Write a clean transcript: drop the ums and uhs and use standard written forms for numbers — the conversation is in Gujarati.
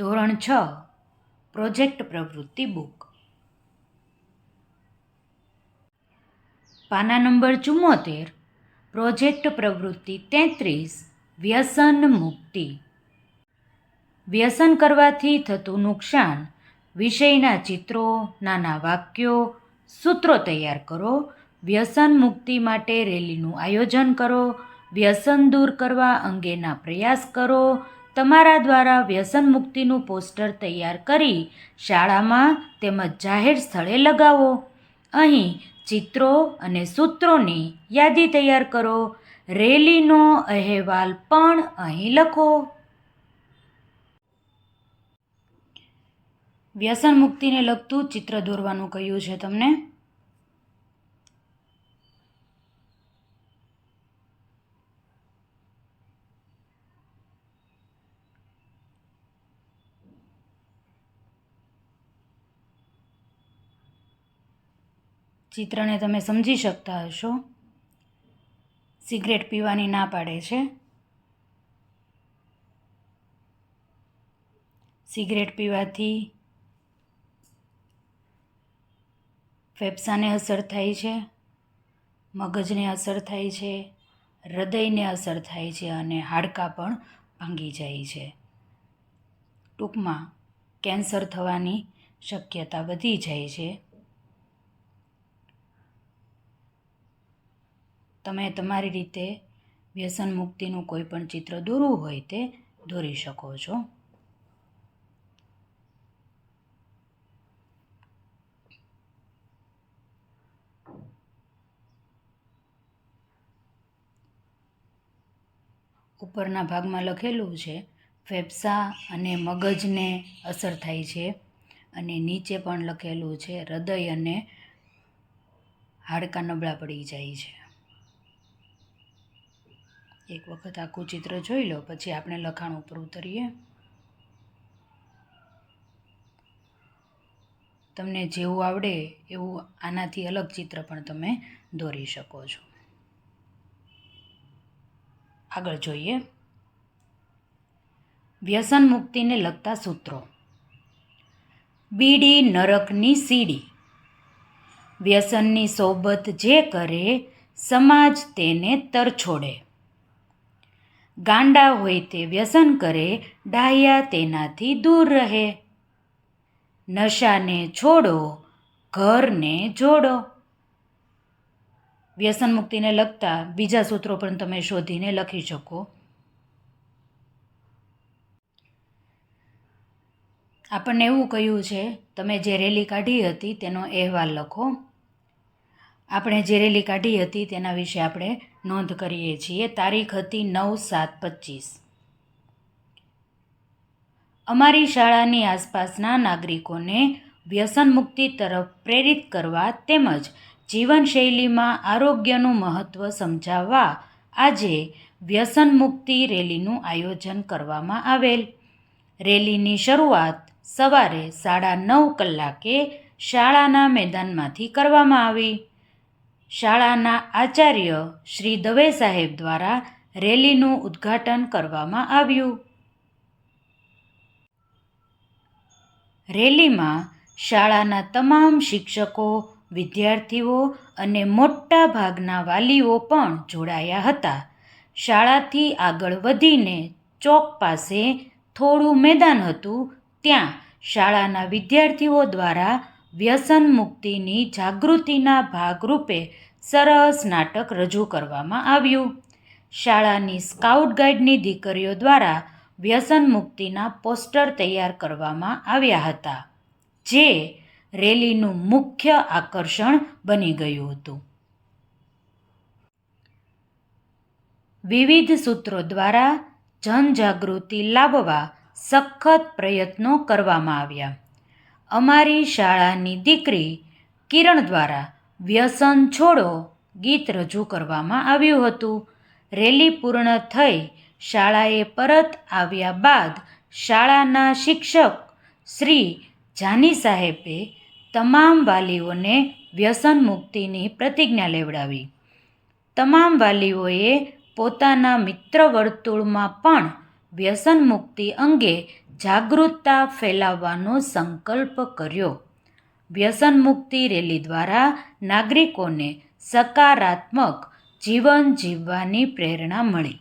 ધોરણ 6 પ્રોજેક્ટ પ્રવૃત્તિ બુક, પાના નંબર 74, પ્રોજેક્ટ પ્રવૃત્તિ 33, વ્યસન મુક્તિ. વ્યસન કરવાથી થતું નુકસાન વિષયના ચિત્રો, નાના વાક્યો, સૂત્રો તૈયાર કરો. વ્યસન મુક્તિ માટે રેલીનું આયોજન કરો. વ્યસન દૂર કરવા અંગેના પ્રયાસ કરો. તમારા દ્વારા વ્યસન મુક્તિનું પોસ્ટર તૈયાર કરી શાળામાં તેમજ જાહેર સ્થળે લગાવો. અહીં ચિત્રો અને સૂત્રોની યાદી તૈયાર કરો. રેલીનો અહેવાલ પણ અહીં લખો. વ્યસન મુક્તિને લગતું ચિત્ર દોરવાનું કહ્યું છે તમને. ચિત્રને તમે સમજી શકતા હશો. સિગરેટ પીવાની ના પાડે છે. સિગરેટ પીવાથી ફેફસાને અસર થાય છે, મગજને અસર થાય છે, હૃદયને અસર થાય છે અને હાડકાં પણ ભાંગી જાય છે. ટૂંકમાં કેન્સર થવાની શક્યતા વધી જાય છે. તમે તમારી રીતે વ્યસન મુક્તિનું કોઈ પણ ચિત્ર દોરવું હોય તે દોરી શકો છો. ઉપરના ભાગમાં લખેલું છે ફેફસા અને મગજને અસર થાય છે અને નીચે પણ લખેલું છે હૃદય અને હાડકાં નબળા પડી જાય છે. એક વખત આખું ચિત્ર જોઈ લો, પછી આપણે લખાણ ઉપર ઉતરીએ. તમને જેવું આવડે એવું આનાથી અલગ ચિત્ર પણ તમે દોરી શકો છો. આગળ જોઈએ. વ્યસન મુક્તિને લગતા સૂત્રો. બીડી નરકની સીડી. વ્યસનની સોબત જે કરે, સમાજ તેને તરછોડે. ગાંડા હોય તે વ્યસન કરે, ડાહ્યા તેનાથી દૂર રહે. નશાને છોડો, ઘરને જોડો. વ્યસન મુક્તિને લગતા બીજા સૂત્રો પણ તમે શોધીને લખી શકો. આપણને એવું કહ્યું છે તમે જે રેલી કાઢી હતી તેનો અહેવાલ લખો. આપણે જે રેલી કાઢી હતી તેના વિશે આપણે નોંધ કરીએ છીએ. તારીખ હતી 9/7/25. અમારી શાળાની આસપાસના નાગરિકોને વ્યસન મુક્તિ તરફ પ્રેરિત કરવા તેમજ જીવનશૈલીમાં આરોગ્યનું મહત્ત્વ સમજાવવા આજે વ્યસન મુક્તિ રેલીનું આયોજન કરવામાં આવેલ. રેલીની શરૂઆત સવારે 9:30 કલાકે શાળાના મેદાનમાંથી કરવામાં આવી. શાળાના આચાર્ય શ્રી દવે સાહેબ દ્વારા રેલીનું ઉદ્ઘાટન કરવામાં આવ્યું. રેલીમાં શાળાના તમામ શિક્ષકો, વિદ્યાર્થીઓ અને મોટા ભાગના વાલીઓ પણ જોડાયા હતા. શાળાથી આગળ વધીને ચોક પાસે થોડું મેદાન હતું. ત્યાં શાળાના વિદ્યાર્થીઓ દ્વારા વ્યસન મુક્તિની જાગૃતિના ભાગરૂપે સરસ નાટક રજૂ કરવામાં આવ્યું. શાળાની સ્કાઉટ ગાઈડની દીકરીઓ દ્વારા વ્યસન મુક્તિના પોસ્ટર તૈયાર કરવામાં આવ્યા હતા, જે રેલીનું મુખ્ય આકર્ષણ બની ગયું હતું. વિવિધ સૂત્રો દ્વારા જનજાગૃતિ લાવવા સખત પ્રયત્નો કરવામાં આવ્યા. અમારી શાળાની દીકરી કિરણ દ્વારા વ્યસન છોડો ગીત રજૂ કરવામાં આવ્યું હતું. રેલી પૂર્ણ થઈ શાળાએ પરત આવ્યા બાદ શાળાના શિક્ષક શ્રી જાની સાહેબે તમામ વાલીઓને વ્યસન મુક્તિની પ્રતિજ્ઞા લેવડાવી. તમામ વાલીઓએ પોતાના મિત્ર વર્તુળમાં પણ વ્યસન મુક્તિ અંગે જાગૃતતા ફેલાવવાનો સંકલ્પ કર્યો. વ્યસન મુક્તિ રેલી દ્વારા નાગરિકોને સકારાત્મક જીવન જીવવાની પ્રેરણા મળી.